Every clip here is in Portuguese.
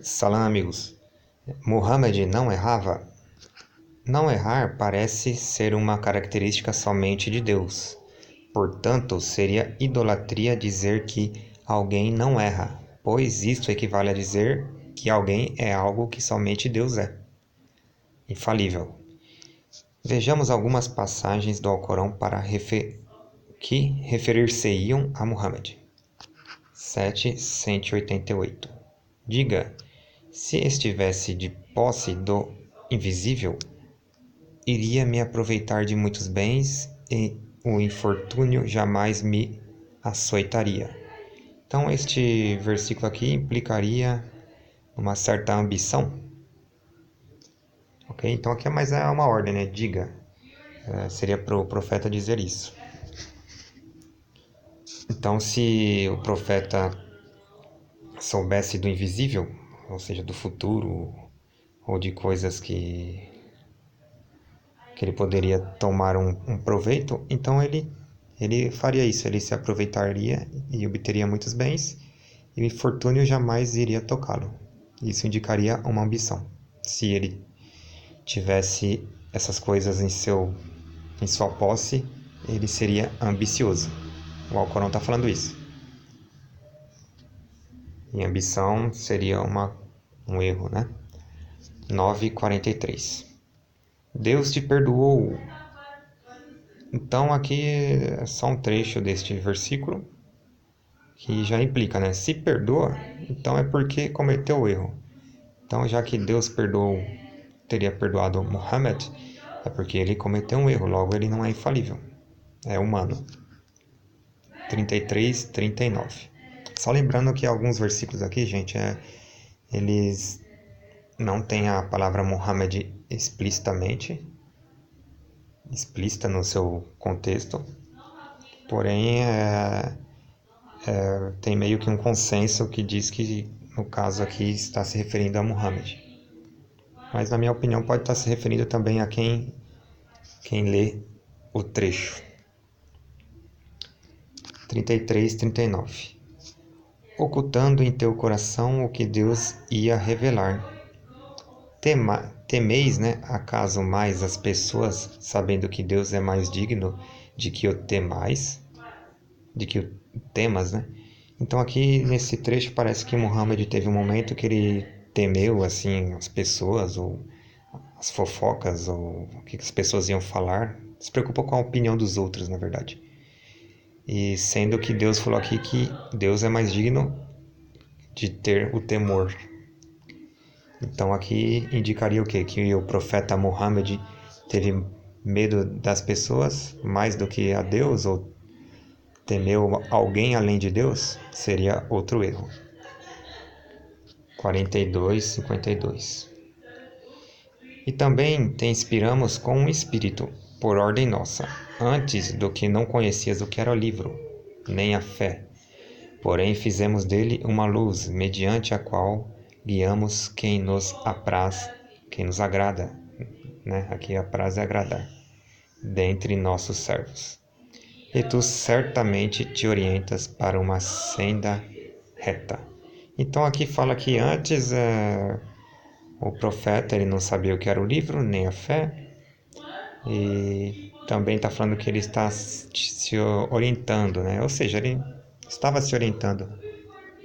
Salam, amigos. Muhammad não errava? Não errar parece ser uma característica somente de Deus. Portanto, seria idolatria dizer que alguém não erra, pois isto equivale a dizer que alguém é algo que somente Deus é. Infalível. Vejamos algumas passagens do Alcorão que referir-se-iam a Muhammad. 7:188. Diga, se estivesse de posse do invisível, iria me aproveitar de muitos bens e o infortúnio jamais me açoitaria. Então, este versículo aqui implicaria uma certa ambição. Ok? Então, aqui é mais uma ordem, né? Diga. Seria para o profeta dizer isso. Então, se o profeta soubesse do invisível, ou seja, do futuro, ou de coisas que ele poderia tomar um proveito, então ele faria isso, ele se aproveitaria e obteria muitos bens, e o infortúnio jamais iria tocá-lo. Isso indicaria uma ambição. Se ele tivesse essas coisas em sua posse, ele seria ambicioso. O Alcorão está falando isso. E ambição seria um erro, né? 9:43. Deus te perdoou. Então aqui é só um trecho deste versículo que já implica, né? Se perdoa, então é porque cometeu o erro. Então, já que Deus teria perdoado Muhammad, é porque ele cometeu um erro, logo ele não é infalível, é humano. 33:39. Só lembrando que alguns versículos aqui, gente, eles não têm a palavra Muhammad explícita no seu contexto, porém tem meio que um consenso que diz que no caso aqui está se referindo a Muhammad. Mas na minha opinião pode estar se referindo também a quem lê o trecho. 33:39. Ocultando em teu coração o que Deus ia revelar. Temeis, né, acaso mais as pessoas, sabendo que Deus é mais digno de que o temas, né? Então aqui nesse trecho parece que Muhammad teve um momento que ele temeu assim as pessoas, ou as fofocas, ou o que as pessoas iam falar. Se preocupou com a opinião dos outros, na verdade. E sendo que Deus falou aqui que Deus é mais digno de ter o temor. Então aqui indicaria o quê? Que o profeta Muhammad teve medo das pessoas mais do que a Deus, ou temeu alguém além de Deus? Seria outro erro. 42:52. E também te inspiramos com um espírito, por ordem nossa, antes do que não conhecias o que era o livro, nem a fé. Porém fizemos dele uma luz, mediante a qual guiamos quem nos agrada, né? Aqui apraz é agradar, dentre nossos servos. E tu certamente te orientas para uma senda reta. Então aqui fala que antes o profeta ele não sabia o que era o livro, nem a fé, e também está falando que ele está se orientando, né? Ou seja, ele estava se orientando,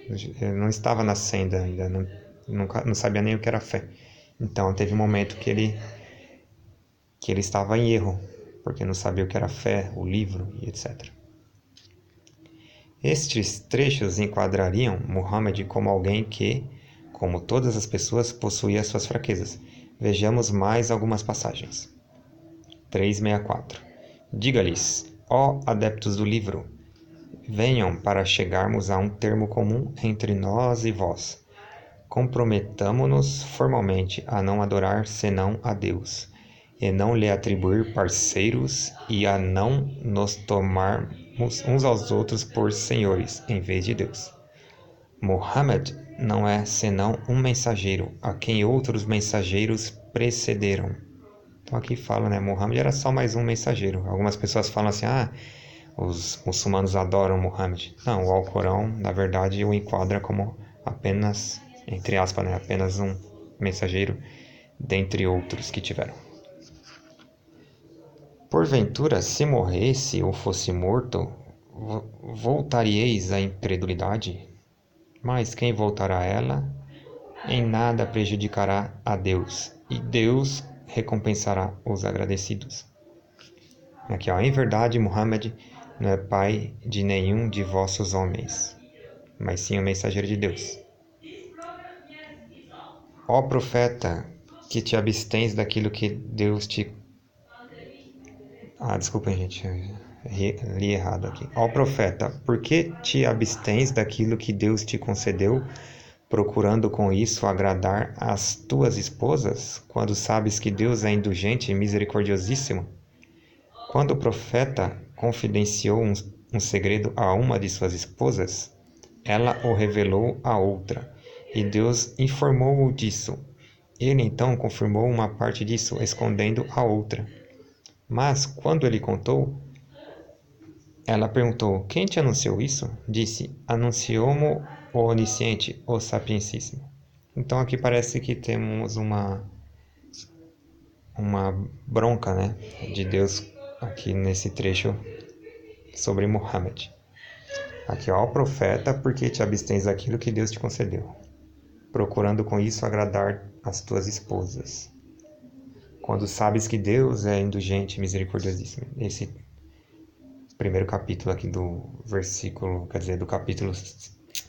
ele não estava na senda ainda, não sabia nem o que era fé. Então teve um momento que ele estava em erro, porque não sabia o que era fé, o livro e etc. Estes trechos enquadrariam Muhammad como alguém que, como todas as pessoas, possuía suas fraquezas. Vejamos mais algumas passagens. 3:64. Diga-lhes, ó adeptos do livro, venham para chegarmos a um termo comum entre nós e vós. Comprometamo-nos formalmente a não adorar senão a Deus, e não lhe atribuir parceiros, e a não nos tomarmos uns aos outros por senhores, em vez de Deus. Muhammad não é senão um mensageiro, a quem outros mensageiros precederam. Então aqui fala, né? Muhammad era só mais um mensageiro. Algumas pessoas falam assim, os muçulmanos adoram Muhammad. Não, o Alcorão, na verdade, o enquadra como apenas entre aspas, né? Apenas um mensageiro dentre outros que tiveram. Porventura, se morresse ou fosse morto, voltaríeis à incredulidade? Mas quem voltará a ela, em nada prejudicará a Deus, e Deus recompensará os agradecidos. Aqui, ó, em verdade, Muhammad não é pai de nenhum de vossos homens, mas sim o mensageiro de Deus. Ó profeta, que te abstens daquilo que Deus te... desculpem, gente, li errado aqui. Ó profeta, por que te abstens daquilo que Deus te concedeu, procurando com isso agradar as tuas esposas, quando sabes que Deus é indulgente e misericordiosíssimo? Quando o profeta confidenciou um segredo a uma de suas esposas, ela o revelou a outra, e Deus informou-o disso. Ele então confirmou uma parte disso, escondendo a outra. Mas, quando ele contou, ela perguntou: quem te anunciou isso? Disse: anunciou-mo o onisciente, o sapientíssimo. Então aqui parece que temos uma bronca, né, de Deus aqui nesse trecho sobre Muhammad. Aqui, ó, profeta, porque te abstens daquilo que Deus te concedeu, procurando com isso agradar as tuas esposas, quando sabes que Deus é indulgente e misericordiosíssimo. Esse primeiro capítulo aqui do versículo, quer dizer, do capítulo,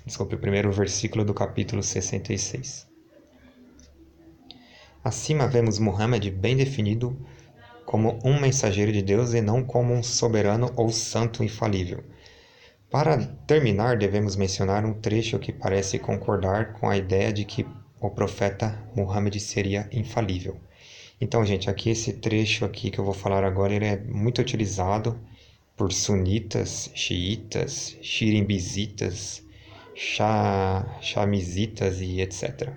desculpe, o primeiro versículo do capítulo 66. Acima vemos Muhammad bem definido como um mensageiro de Deus e não como um soberano ou santo infalível. Para terminar, devemos mencionar um trecho que parece concordar com a ideia de que o profeta Muhammad seria infalível. Então, gente, aqui esse trecho aqui que eu vou falar agora, ele é muito utilizado por sunitas, xiitas, xirimbizitas, chamizitas e etc.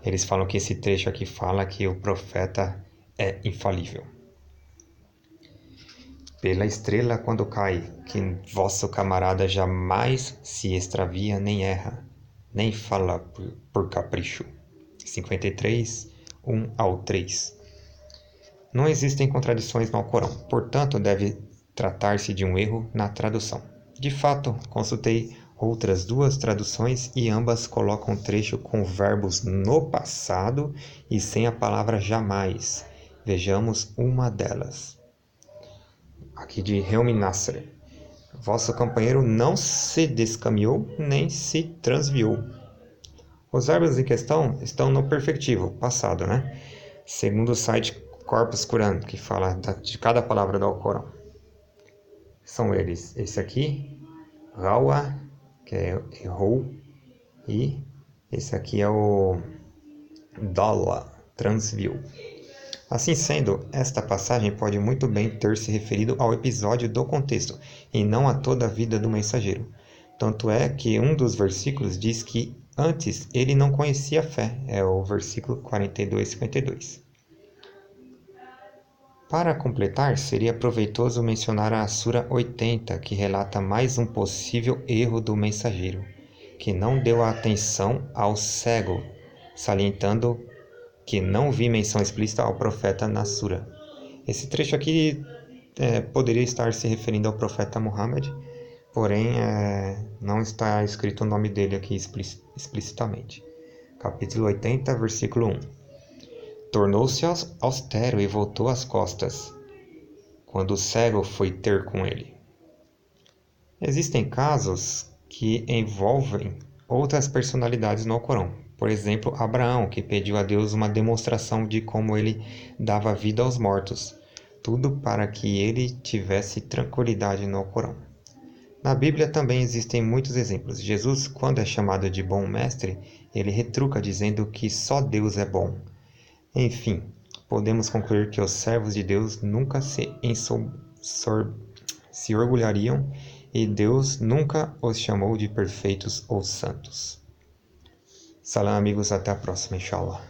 Eles falam que esse trecho aqui fala que o profeta é infalível. Pela estrela quando cai, que vosso camarada jamais se extravia nem erra, nem fala por capricho. 53, 1 ao 3. Não existem contradições no Alcorão, portanto deve tratar-se de um erro na tradução. De fato, consultei outras duas traduções e ambas colocam o trecho com verbos no passado e sem a palavra jamais. Vejamos uma delas. Aqui de Helmi Nasser. Vosso companheiro não se descaminhou nem se transviou. Os verbos em questão estão no perfectivo, passado, né? Segundo o site Corpus Quran, que fala de cada palavra do Alcorão. São eles, esse aqui, Rawa, que é errou, e esse aqui é o Dalla, transviou. Assim sendo, esta passagem pode muito bem ter se referido ao episódio do contexto, e não a toda a vida do mensageiro. Tanto é que um dos versículos diz que antes ele não conhecia a fé, é o versículo 42 e 52. Para completar, seria proveitoso mencionar a Sura 80, que relata mais um possível erro do mensageiro, que não deu atenção ao cego, salientando que não vi menção explícita ao profeta na Sura. Esse trecho aqui poderia estar se referindo ao profeta Muhammad, porém não está escrito o nome dele aqui explicitamente. Capítulo 80, versículo 1. Tornou-se austero e voltou as costas, quando o cego foi ter com ele. Existem casos que envolvem outras personalidades no Alcorão. Por exemplo, Abraão, que pediu a Deus uma demonstração de como ele dava vida aos mortos, tudo para que ele tivesse tranquilidade no Alcorão. Na Bíblia também existem muitos exemplos. Jesus, quando é chamado de bom mestre, ele retruca dizendo que só Deus é bom. Enfim, podemos concluir que os servos de Deus nunca se orgulhariam e Deus nunca os chamou de perfeitos ou santos. Salam, amigos, até a próxima, inshallah.